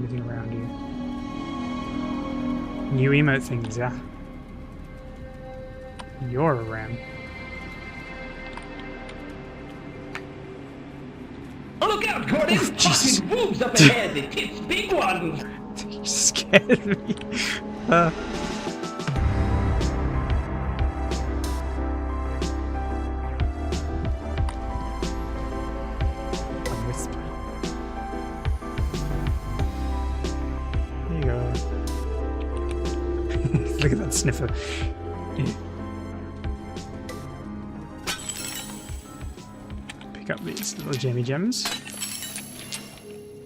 anything around you. New emote things, yeah. You're a ram. Oh, look out, Gordon! Fucking boobs up ahead! It's big ones! You scared me. Whisper. There you go. Look at that sniffer. Pick up these little jammy gems.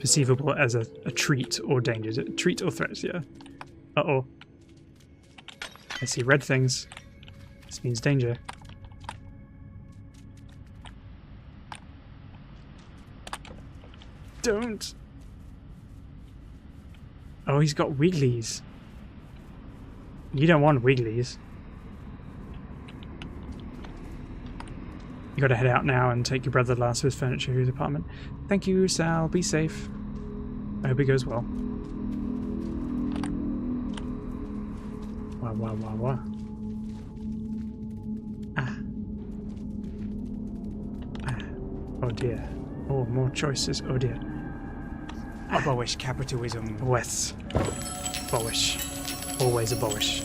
Perceivable as a treat or danger. Treat or threat, yeah. Uh-oh. I see red things. This means danger. Don't! Oh, he's got wigglies. You don't want wigglies. You gotta head out now and take your brother last of his furniture to his apartment. Thank you, Sal. Be safe. I hope it goes well. Wah. Ah. Oh dear. Oh, more choices. Oh dear. Abolish capitalism. Wes. Abolish. Always abolish.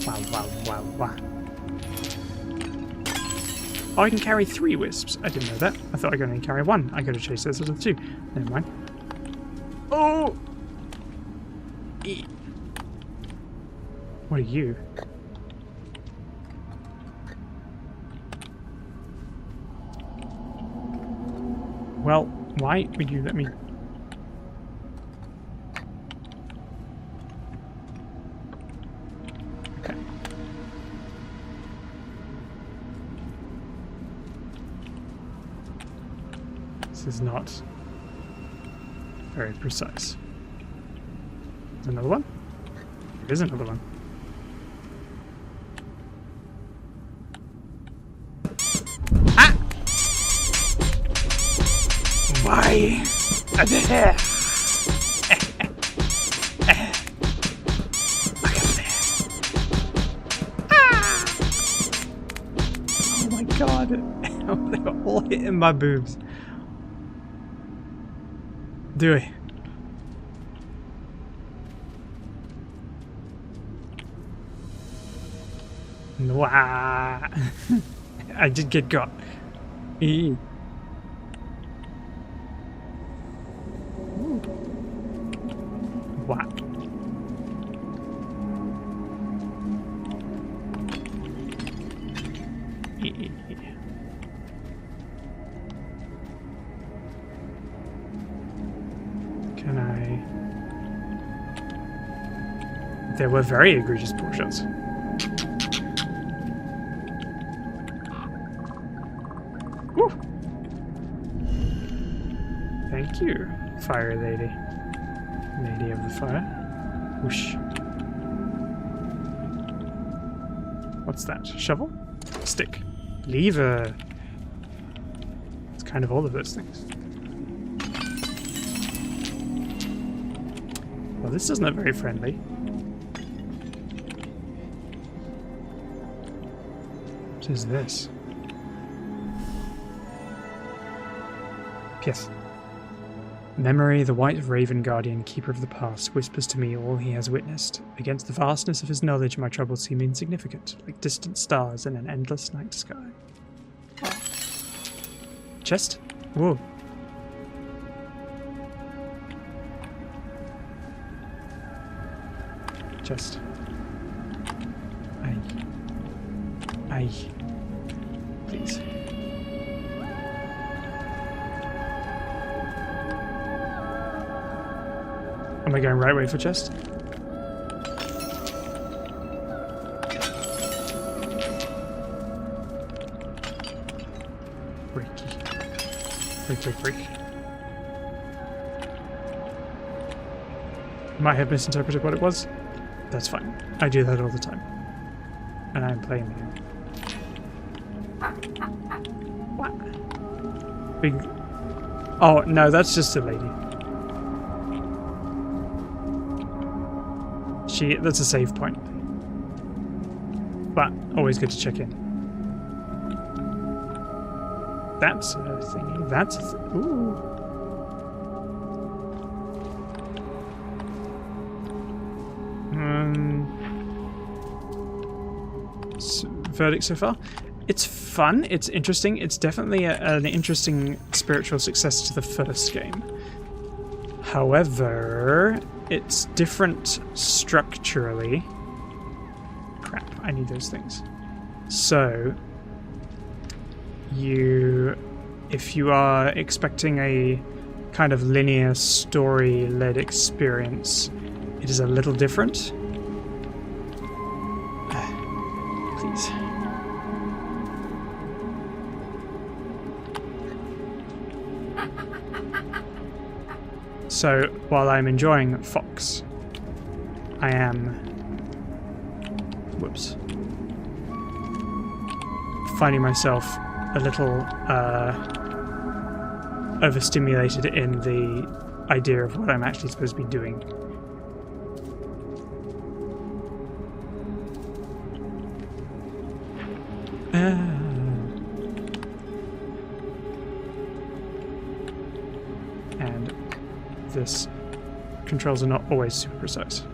Wow. Oh, I can carry 3 wisps. I didn't know that. I thought I could only carry 1. I could have chased those other 2. Never mind. Oh! What are you? Well, why would you let me... Okay. This is not very precise. There's another one? There is another one. Ah! Why? There! Look up there. Ah! Oh my god. They were all hitting my boobs. Do it. Wow. I did get got. Wow. Can I... There were very egregious poor shots. Woo! Thank you, fire lady. Lady of the fire. Whoosh. What's that? Shovel? Stick. Lever. It's kind of all of those things. Well, this doesn't look very friendly. What is this? Yes. Memory, the white raven guardian, keeper of the past, whispers to me all he has witnessed. Against the vastness of his knowledge, my troubles seem insignificant, like distant stars in an endless night sky. Chest? Whoa. Chest. Aye. Please. Am I going right way for chest? Break. Might have misinterpreted what it was. That's fine. I do that all the time. And I'm playing the game. What? Big... Oh, no, that's just a lady. That's a save point. But always good to check in. That's a thingy. That's a ooh. Verdict so far? It's fun. It's interesting. It's definitely an interesting spiritual successor to the first game. However, it's different structurally. Crap, I need those things. So, if you are expecting a kind of linear story-led experience, it is a little different. Please. So, while I'm enjoying Fox, I am... Whoops. Finding myself a little overstimulated in the idea of what I'm actually supposed to be doing. And this controls are not always super precise.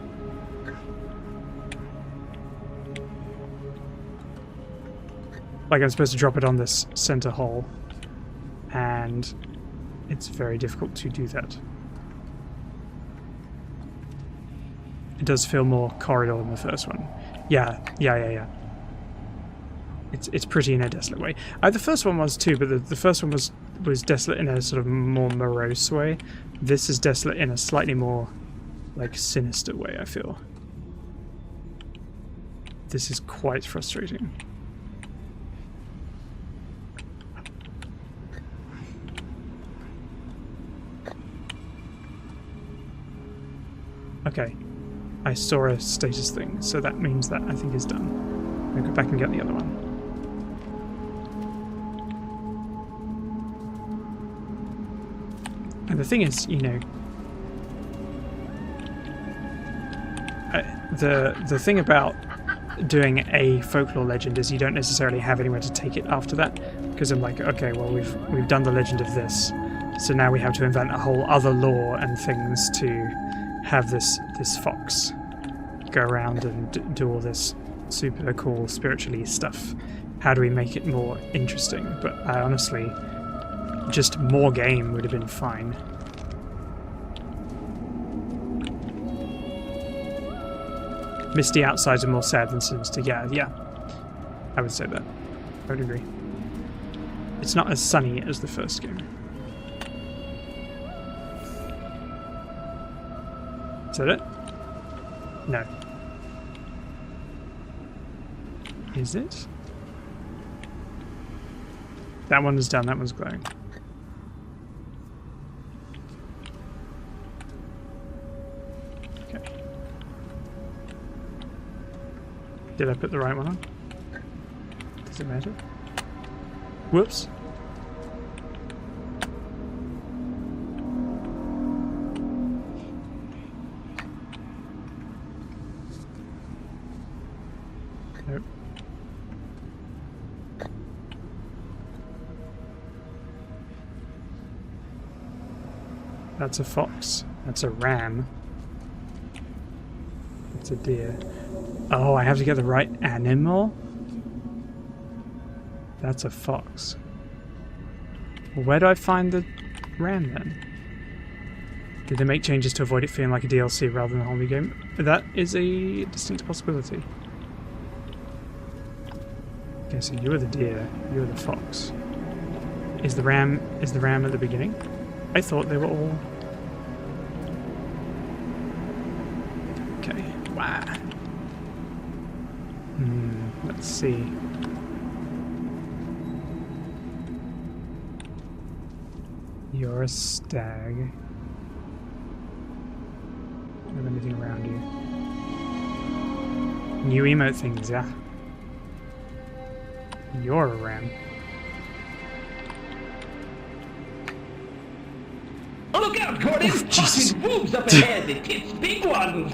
Like I'm supposed to drop it on this center hole, and it's very difficult to do that. It does feel more corridor than the first one. Yeah. It's pretty in a desolate way. The first one was too, but the first one was desolate in a sort of more morose way. This is desolate in a slightly more, like, sinister way, I feel. This is quite frustrating. Okay, I saw a status thing, so that means that I think is done. I'm gonna go back and get the other one. And the thing is, you know, the thing about doing a folklore legend is you don't necessarily have anywhere to take it after that, because I'm like, okay, well we've done the legend of this, so now we have to invent a whole other lore and things to have this fox go around and do all this super cool spiritually stuff. How do we make it more interesting? But I honestly, just more game would have been fine. Misty outsides are more sad than sinister. Yeah. I would say that. I would agree. It's not as sunny as the first game. Is that it? No. Is it? That one is done, that one's glowing. Okay. Did I put the right one on? Does it matter? Whoops. Nope. That's a fox. That's a ram. That's a deer. Oh, I have to get the right animal? That's a fox. Well, where do I find the ram then? Did they make changes to avoid it feeling like a DLC rather than a whole new game? That is a distinct possibility. Okay, so you're the deer, you're the fox. Is the ram at the beginning? I thought they were all... Okay, wow. Let's see. You're a stag. Do you have anything around you? New emote things, yeah. You're a ram. Oh, look out, Gordon! Oh, Jesus. Fucking wolves up ahead! It's big one!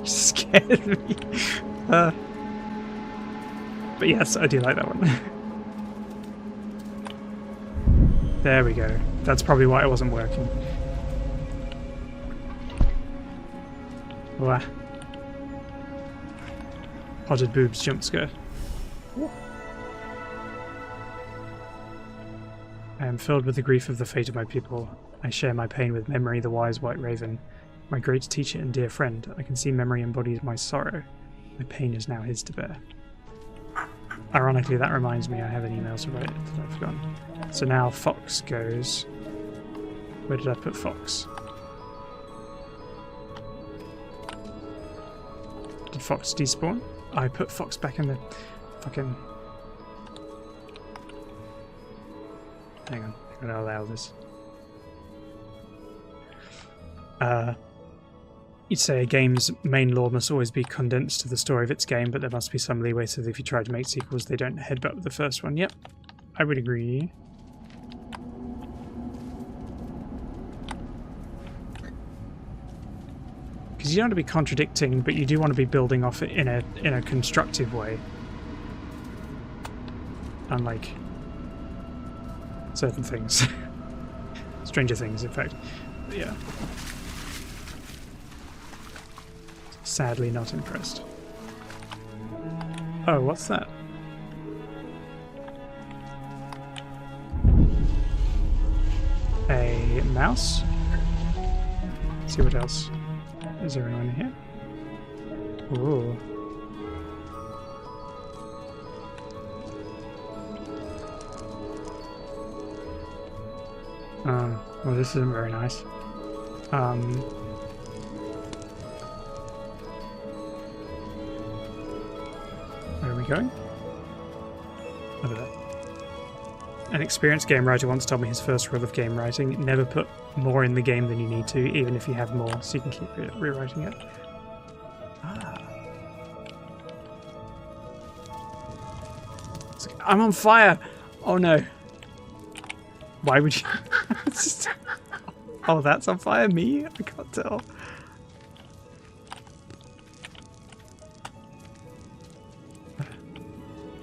scared me. But yes, I do like that one. There we go. That's probably why it wasn't working. Wow. Potted boobs jump scare. I am filled with the grief of the fate of my people. I share my pain with Memory, the wise white raven. My great teacher and dear friend. I can see Memory embodies my sorrow. My pain is now his to bear. Ironically, that reminds me I have an email to write that I've forgotten. So now Fox goes... Where did I put Fox? Did Fox despawn? I put Fox back in the fucking... Hang on, I'm gonna allow this. You'd say a game's main lore must always be condensed to the story of its game, but there must be some leeway so that if you try to make sequels, they don't headbutt with the first one. Yep, I would agree. Because you don't want to be contradicting, but you do want to be building off it in a constructive way. Unlike certain things. Stranger Things, in fact. But yeah. Sadly not impressed. Oh, what's that? A mouse? Let's see what else. Is there anyone here? Ooh. Well, this isn't very nice. Where are we going? Over there. An experienced game writer once told me his first rule of game writing: never put more in the game than you need to, even if you have more, so you can keep rewriting it. Ah. I'm on fire! Oh no. Why would you... Oh, that's on fire? Me? I can't tell.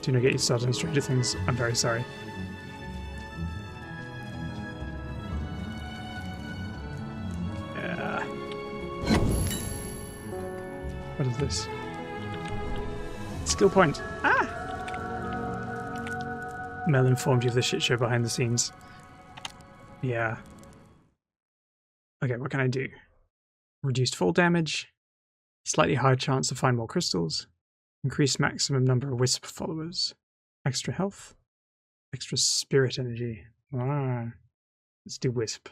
Do not get you started on Stranger Things. I'm very sorry. Yeah. What is this? Skill point. Ah! Mel informed you of the shit show behind the scenes. Yeah. Okay, what can I do? Reduced fall damage. Slightly higher chance to find more crystals. Increased maximum number of Wisp followers. Extra health. Extra spirit energy. Ah. Let's do Wisp.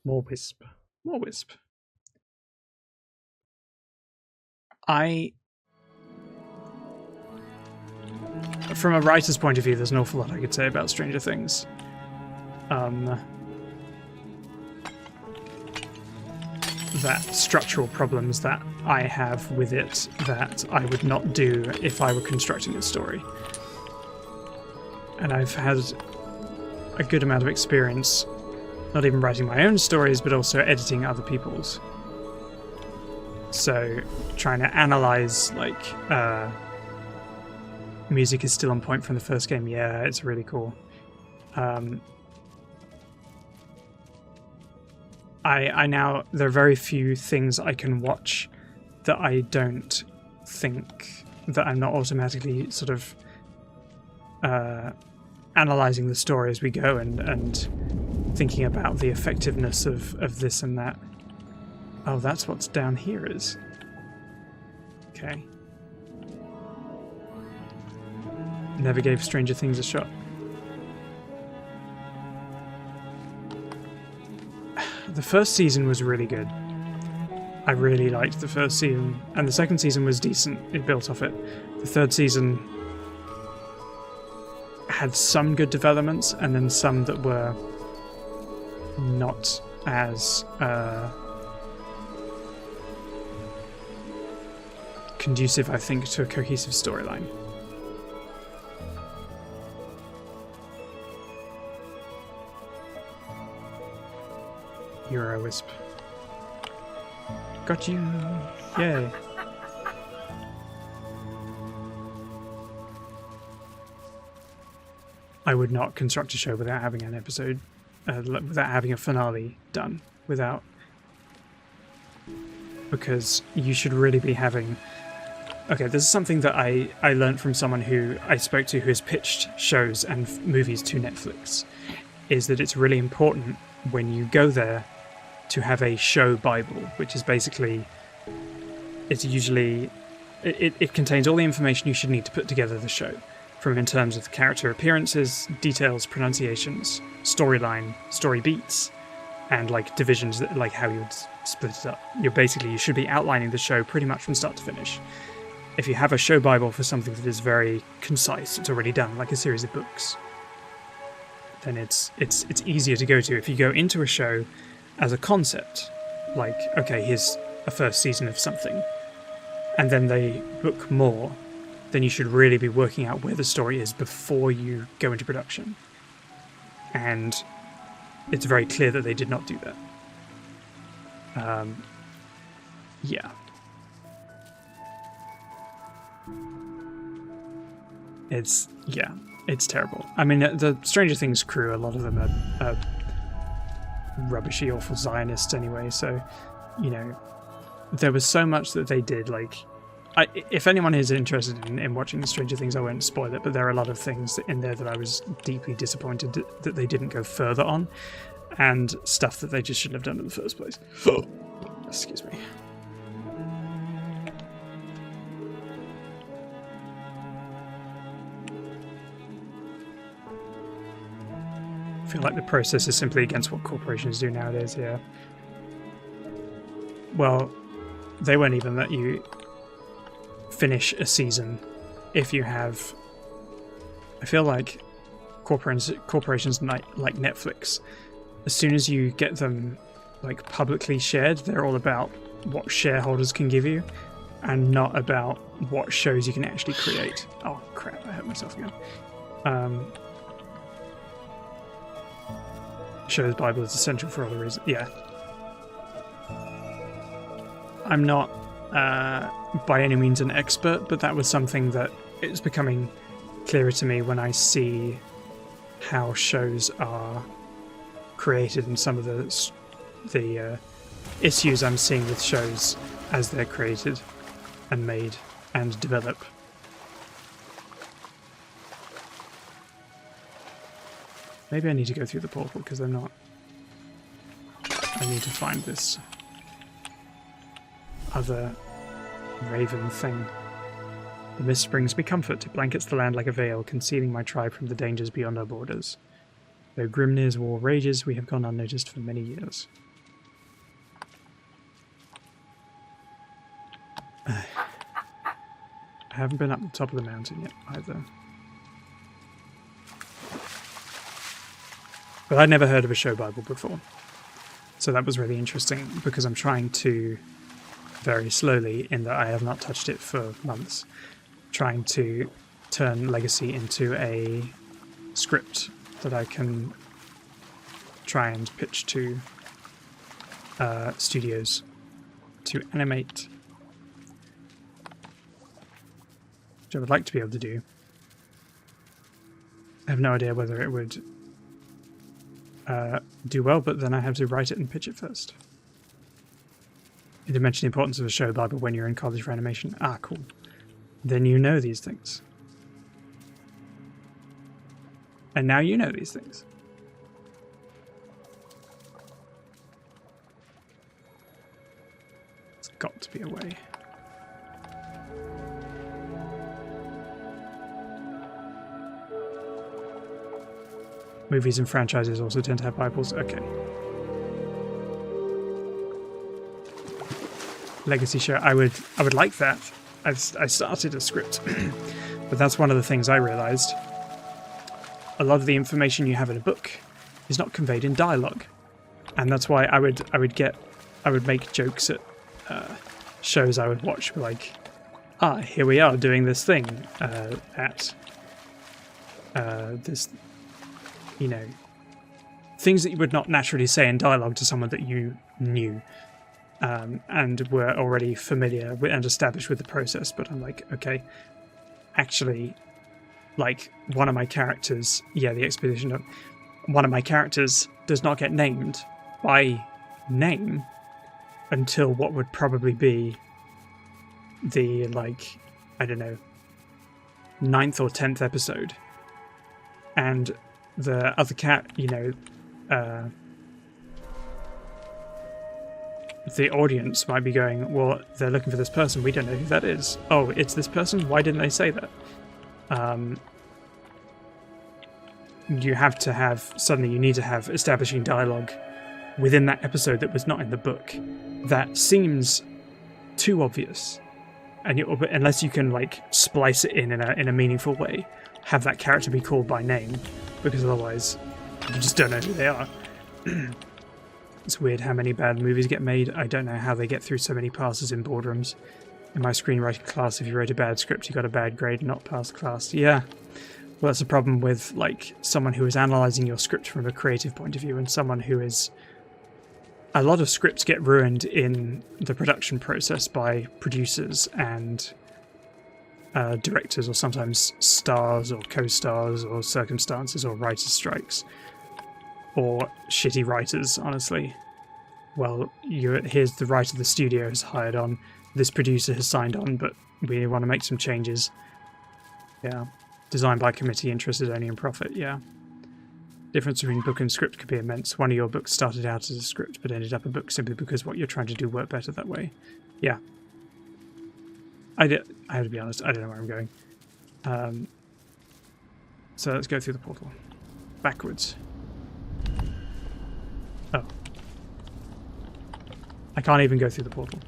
More Wisp. More Wisp. From a writer's point of view, there's an awful lot I could say about Stranger Things. That structural problems that I have with it that I would not do if I were constructing a story. And I've had a good amount of experience not even writing my own stories, but also editing other people's. So trying to analyze, like, music is still on point from the first game. Yeah, it's really cool. I now, there are very few things I can watch that I don't think that I'm not automatically sort of analysing the story as we go and thinking about the effectiveness of this and that. Oh, that's what's down here is. Okay. Never gave Stranger Things a shot. The first season was really good. I really liked the first season, and the second season was decent. It built off it. The third season had some good developments, and then some that were not as conducive, I think, to a cohesive storyline. Euro-Wisp. Got you. Yay. I would not construct a show without having an episode, without having a finale done, because you should really be having... Okay, this is something that I learned from someone who I spoke to who has pitched shows and movies to Netflix, is that it's really important when you go there to have a show Bible, which is basically... It's usually... It contains all the information you should need to put together the show. From in terms of character appearances, details, pronunciations, storyline, story beats, and like divisions, like how you would split it up. You should be outlining the show pretty much from start to finish. If you have a show Bible for something that is very concise, it's already done, like a series of books, then it's easier to go to. If you go into a show as a concept, like, okay, here's a first season of something, and then they book more, then you should really be working out where the story is before you go into production. And it's very clear that they did not do that. Yeah. It's terrible. I mean, the Stranger Things crew, a lot of them are rubbishy, awful Zionists anyway, so, you know, there was so much that they did, like... if anyone is interested in watching Stranger Things, I won't spoil it, but there are a lot of things in there that I was deeply disappointed that they didn't go further on, and stuff that they just shouldn't have done in the first place. Excuse me. I feel like the process is simply against what corporations do nowadays, yeah. Well, they won't even let you finish a season if you have... I feel like corporations like Netflix, as soon as you get them like publicly shared, they're all about what shareholders can give you and not about what shows you can actually create. Oh crap, I hurt myself again. Shows Bible is essential for other reasons. Yeah. I'm not by any means an expert, but that was something that is becoming clearer to me when I see how shows are created and some of the issues I'm seeing with shows as they're created and made and develop. Maybe I need to go through the portal because they're not... I need to find this other raven thing. The mist brings me comfort. It blankets the land like a veil, concealing my tribe from the dangers beyond our borders. Though Grimnir's war rages, we have gone unnoticed for many years. I haven't been up the top of the mountain yet, either. But I'd never heard of a show Bible before. So that was really interesting, because I'm trying to, very slowly, in that I have not touched it for months, trying to turn Legacy into a script that I can try and pitch to studios to animate, which I would like to be able to do. I have no idea whether it would do well, but then I have to write it and pitch it first. You did mention the importance of a show Bible when you're in college for animation. Ah, cool. Then you know these things. And now you know these things. It's got to be a way. Movies and franchises also tend to have Bibles. Okay. Legacy show. I would like that. I started a script, but that's one of the things I realized. A lot of the information you have in a book is not conveyed in dialogue, and that's why I would make jokes at shows I would watch, like, here we are doing this thing at this, you know, things that you would not naturally say in dialogue to someone that you knew. and were already familiar with and established with the process. But I'm like, okay, actually, like one of my characters, the exposition, one of my characters does not get named by name until what would probably be the, like, I don't know, 9th or 10th episode. And the other cat, the audience might be going, well, they're looking for this person, we don't know who that is. Oh, it's this person? Why didn't they say that? You have to have, suddenly you need to have establishing dialogue within that episode that was not in the book. That seems too obvious. And unless you can, like, splice it in a meaningful way, have that character be called by name, because otherwise you just don't know who they are. It's weird how many bad movies get made. I don't know how they get through so many passes in boardrooms. In my screenwriting class, if you wrote a bad script, you got a bad grade and not passed class. Yeah. Well, that's a problem with, like, someone who is analysing your script from a creative point of view, and someone who is... A lot of scripts get ruined in the production process by producers and directors, or sometimes stars or co-stars or circumstances or writer strikes. Or shitty writers, honestly. Well, here's the writer the studio has hired on, this producer has signed on, but we want to make some changes. Yeah. Designed by committee, interested only in profit, yeah. Difference between book and script could be immense. One of your books started out as a script, but ended up a book simply because what you're trying to do worked better that way. Yeah. I have to be honest, I don't know where I'm going. So let's go through the portal. Backwards. Oh. I can't even go through the portal.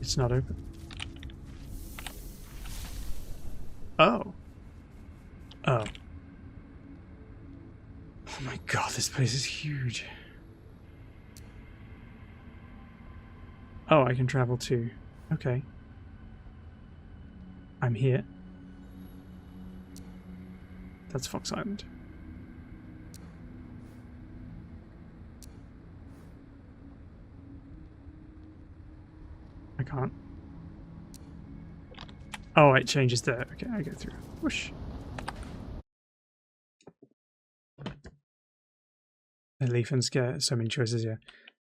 It's not open. Oh. Oh. Oh my god, this place is huge. Oh, I can travel too. Okay. I'm here. That's Fox Island. I can't. Oh, it changes there. Okay, I go through. Whoosh. And Leaf and Scare, so many choices, yeah.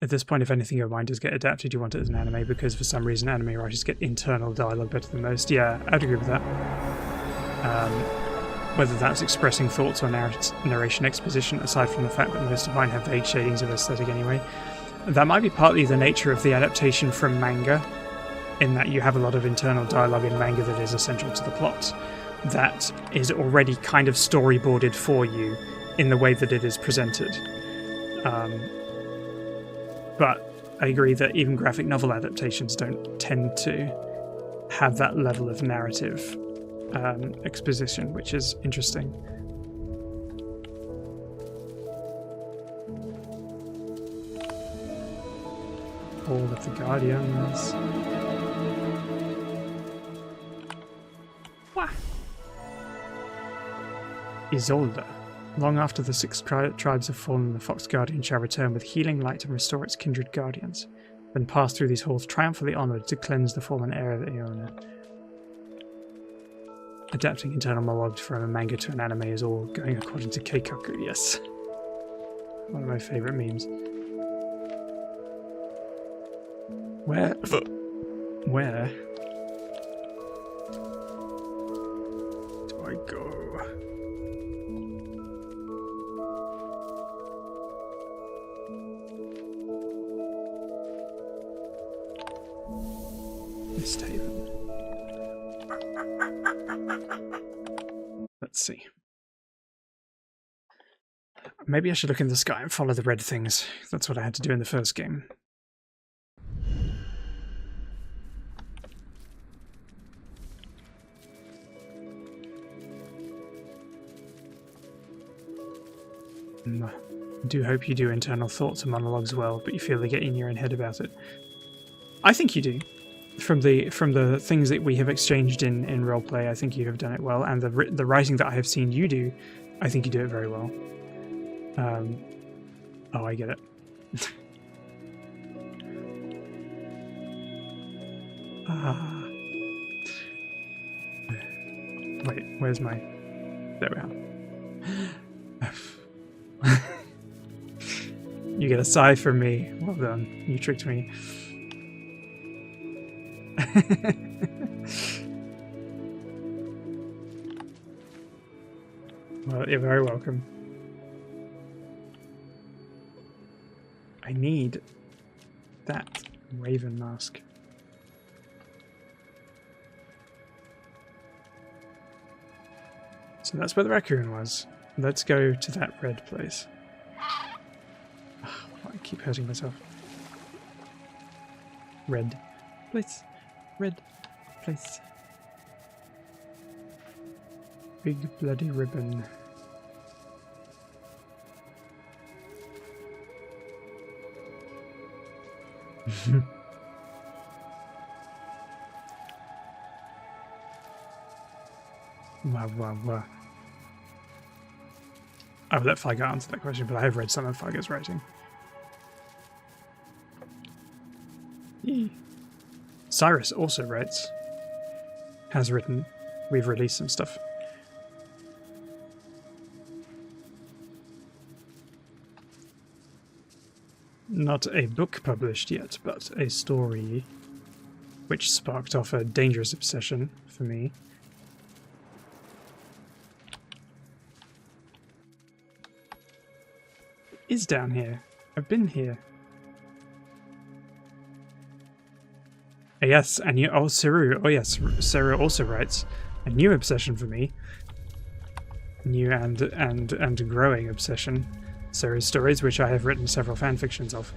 At this point, if anything, your mind does get adapted, you want it as an anime, because for some reason anime writers get internal dialogue better than most. Yeah, I'd agree with that. Whether that's expressing thoughts or narration exposition, aside from the fact that most of mine have vague shadings of aesthetic anyway. That might be partly the nature of the adaptation from manga, in that you have a lot of internal dialogue in manga that is essential to the plot, that is already kind of storyboarded for you in the way that it is presented. But I agree that even graphic novel adaptations don't tend to have that level of narrative exposition, which is interesting. All of the Guardians. Wah! Isolde. Long after the 6 tribes have fallen, the Fox Guardian shall return with healing light and restore its kindred guardians, then pass through these halls triumphantly onward to cleanse the fallen area of Iona. Adapting internal monologue from a manga to an anime is all going according to Keikaku, yes. One of my favourite memes. Where do I go? Misthaven. Let's see. Maybe I should look in the sky and follow the red things. That's what I had to do in the first game. I do hope you do internal thoughts and monologues well, but you feel they get in your own head about it. I think you do. From the things that we have exchanged in roleplay, I think you have done it well, and the writing that I have seen you do, I think you do it very well. Oh, I get it. Ah. Wait, where's my... There we are. You get a sigh from me. Well done. You tricked me. Well, you're very welcome. I need that raven mask. So that's where the raccoon was. Let's go to that red place. Oh, I keep hurting myself. Red place. Red place. Big bloody ribbon. Wow. I will let Figo answer that question, but I have read some of Figo's writing. Cyrus also writes. Has written. We've released some stuff. Not a book published yet, but a story which sparked off a dangerous obsession for me. It is down here. I've been here. Yes, and you... Oh, Saru. Oh, yes. Saru also writes. A new obsession for me. New and growing obsession. Saru's stories, which I have written several fanfictions of.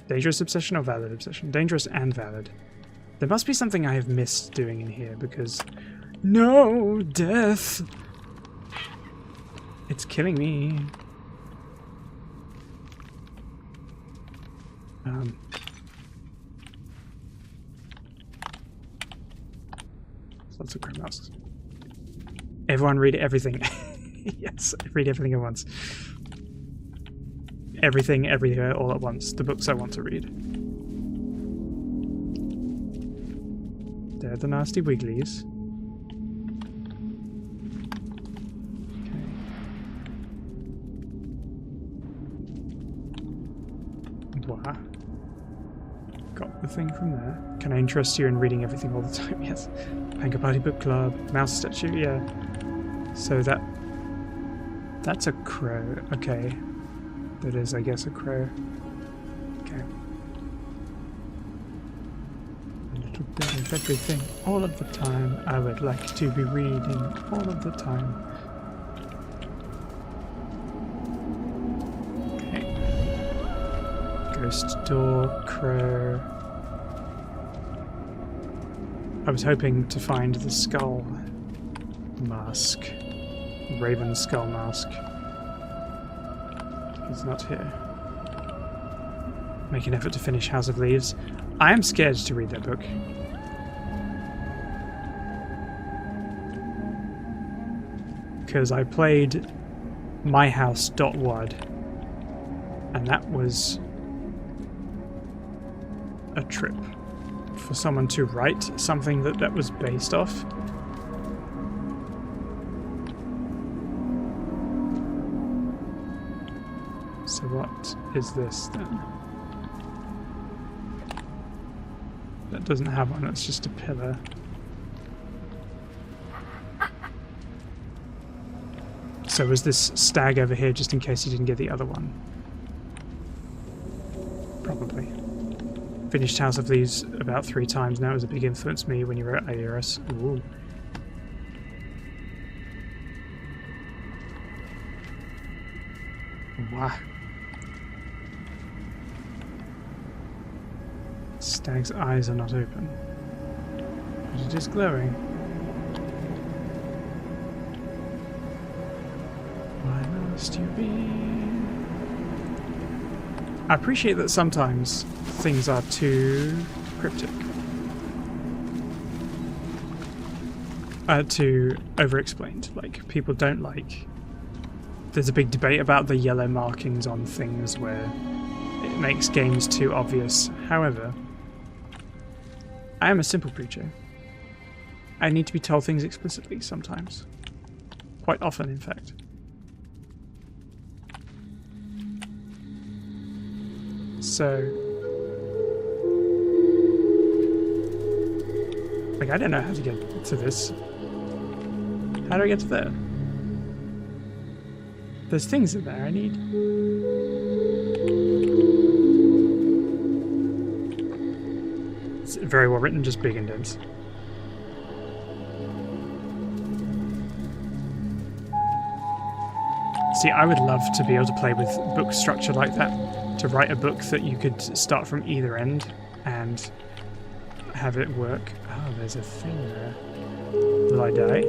Dangerous obsession or valid obsession? Dangerous and valid. There must be something I have missed doing in here, because... No! Death! It's killing me. Lots of crap masks. Everyone read everything. Yes, read everything at once. Everything, everywhere, all at once. The books I want to read. They're the nasty wigglies. Okay. Wow. Got the thing from there. Can I interest you in reading everything all the time? Yes. Panga Party Book Club. Mouse statue, yeah. So that's a crow. Okay. That is, I guess, a crow. Okay. A little bit of everything all of the time. I would like to be reading all of the time. Okay. Ghost door, crow. I was hoping to find the skull mask. Raven skull mask. He's not here. Make an effort to finish House of Leaves. I am scared to read that book. Because I played myhouse.wad and that was a trip. For someone to write something that was based off. So what is this then? That doesn't have one, it's just a pillar. So was this stag over here just in case you didn't get the other one? Probably. Finished House of Leaves about 3 times now. It was a big influence me when you wrote ARS. Ooh. Wow. Stag's eyes are not open. But it is glowing. Why must you be? I appreciate that sometimes things are too cryptic. Too over-explained. Like, people don't like... There's a big debate about the yellow markings on things where it makes games too obvious. However, I am a simple creature. I need to be told things explicitly sometimes. Quite often, in fact. So... like, I don't know how to get to this. How do I get to there? There's things in there I need. It's very well written, just big indents. See, I would love to be able to play with book structure like that. To write a book that you could start from either end and have it work. Oh, there's a thing there. Will I die?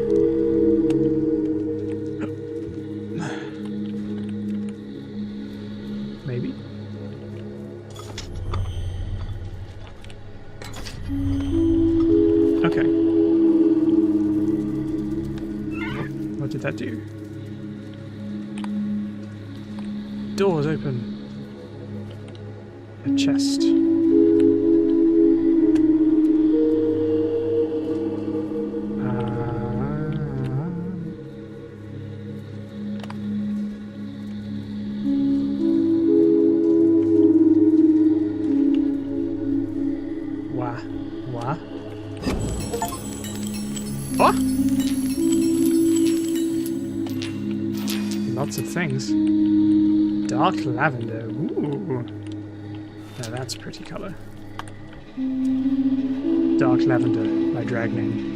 Maybe. Okay. What did that do? Doors open. A chest. What? Lots of things. Dark lavender. Ooh. Now that's a pretty colour. Dark lavender by drag name.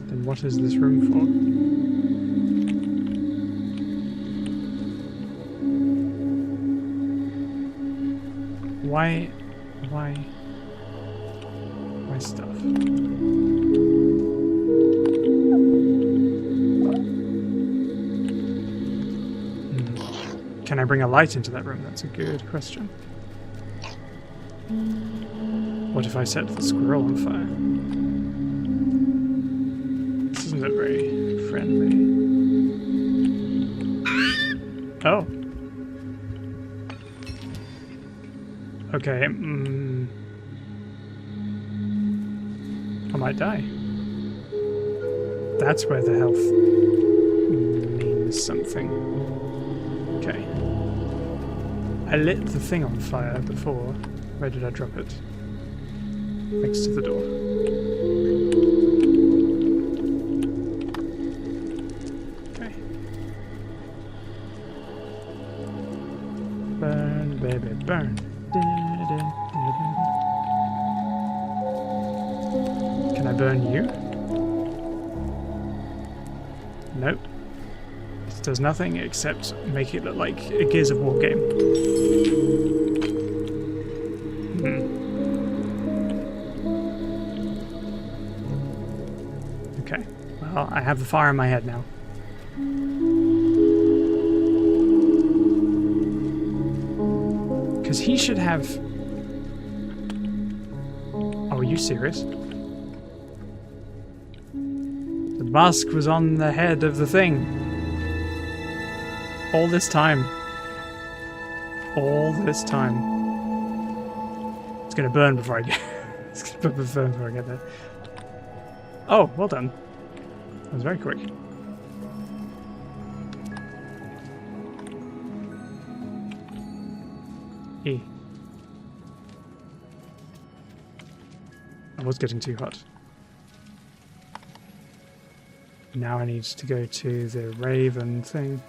Then what is this room for? Why stuff? Can I bring a light into that room? That's a good question. What if I set the squirrel on fire? This isn't very friendly. Oh. Okay, I might die. That's where the health means something. Okay. I lit the thing on fire before. Where did I drop it? Next to the door. Okay. Burn, baby, burn. Can I burn you? Nope. This does nothing except make it look like a Gears of War game. Okay. Well, I have the fire in my head now. Because he should have... Oh, are you serious? The mask was on the head of the thing. All this time. All this time. It's gonna burn before I get... it's gonna burn before I get there. Oh, well done. That was very quick. E. I was getting too hot. Now I need to go to the Raven thing.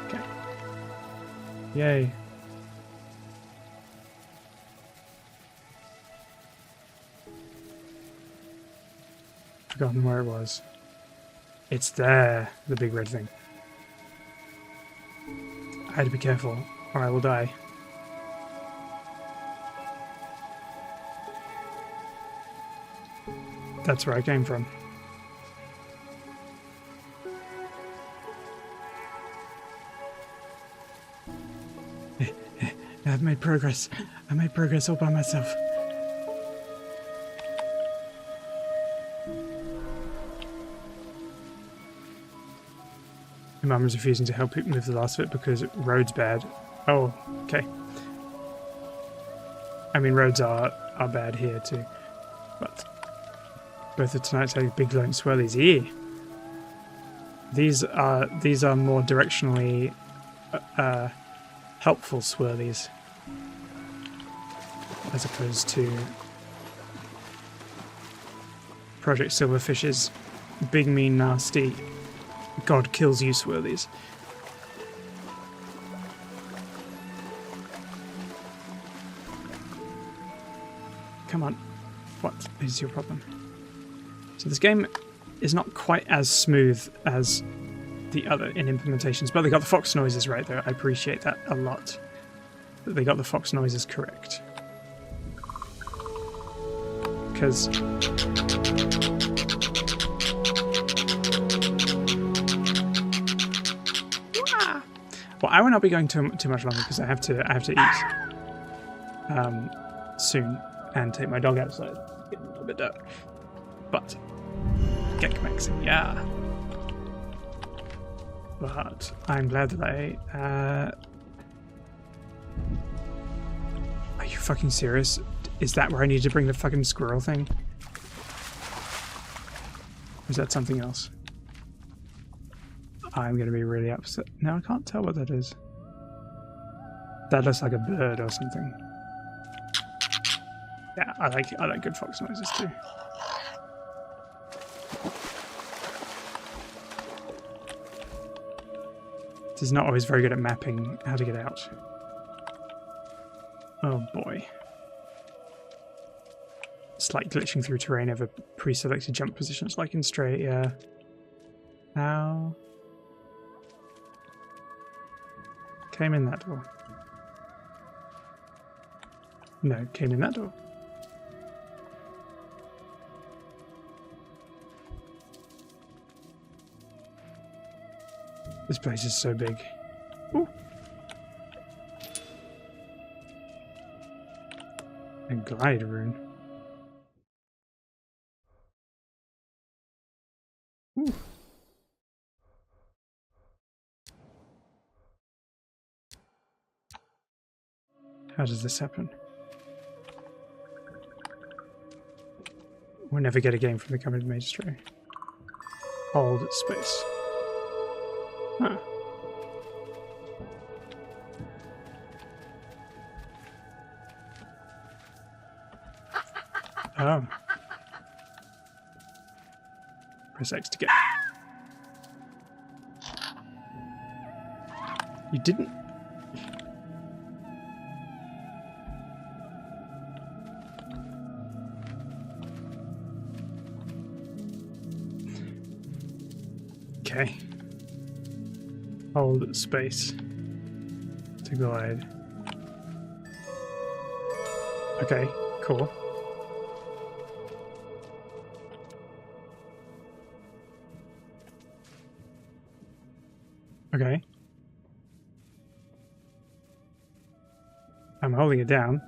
Okay. Yay. Forgotten where it was. It's there, the big red thing. I had to be careful, or I will die. That's where I came from. I've made progress. I made progress all by myself. My mum is refusing to help people move the last of it because road's bad. Oh, okay. I mean, roads are bad here too. But both of tonight's like big glowing swirlies. Yeah. These are more directionally helpful swirlies as opposed to Project Silverfish's big, mean, nasty God kills you swirlies. Come on. What is your problem? So this game is not quite as smooth as the other in implementations, but they got the fox noises right there. I appreciate that a lot. That they got the fox noises correct. Because well, I will not be going too much longer because I have to eat soon and take my dog outside. It's getting a little bit dark. But get maxing, yeah. But I'm glad that I are you fucking serious? Is that where I need to bring the fucking squirrel thing? Or is that something else? I'm gonna be really upset. No, I can't tell what that is. That looks like a bird or something. Yeah, I like good fox noises too. This is not always very good at mapping how to get out. Oh boy. It's like glitching through terrain over pre-selected jump positions like in Stray, yeah. Ow. Came in that door. No, came in that door. This place is so big. Ooh. A glide rune. Ooh. How does this happen? We'll never get a game from the company made Stray. Hold space. Huh. Oh. Press X to get. You didn't. Okay. Hold space to glide. Okay, cool. Okay. I'm holding it down.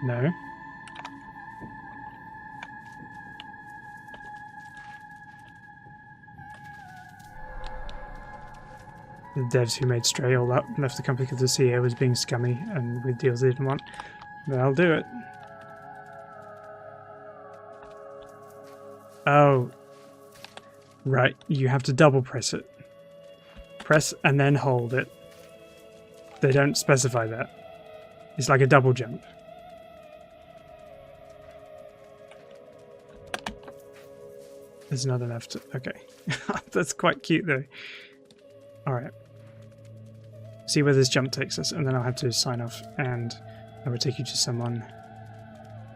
No. The devs who made Stray all up left the company because the CEO was being scummy and with deals they didn't want. They'll do it. Oh. Right, you have to double press it. Press and then hold it. They don't specify that. It's like a double jump. There's another left. Okay. That's quite cute though. Alright. See where this jump takes us, and then I'll have to sign off, and I will take you to someone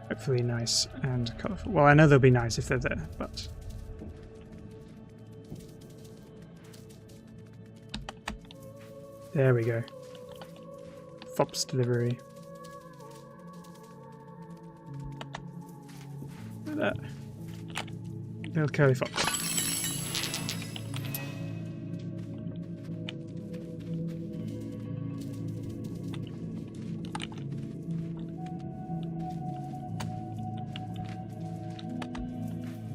hopefully nice and colourful. Well, I know they'll be nice if they're there, but... There we go. Fops delivery. Look at that. Little curly fox.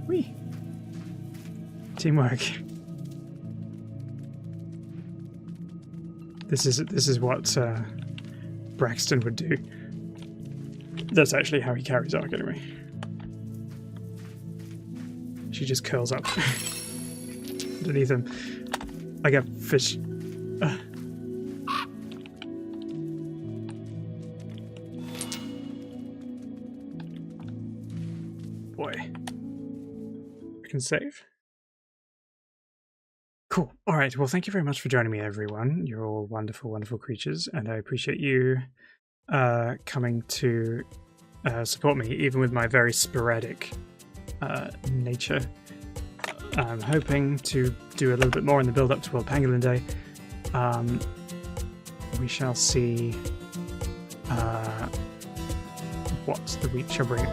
Whee! Teamwork. This is what Braxton would do. That's actually how he carries Ark anyway. She just curls up underneath him like a fish. Boy. I can save. Cool. All right. Well, thank you very much for joining me, everyone. You're all wonderful, wonderful creatures, and I appreciate you coming to support me, even with my very sporadic nature. I'm hoping to do a little bit more in the build-up to World Pangolin Day. We shall see what the week shall bring.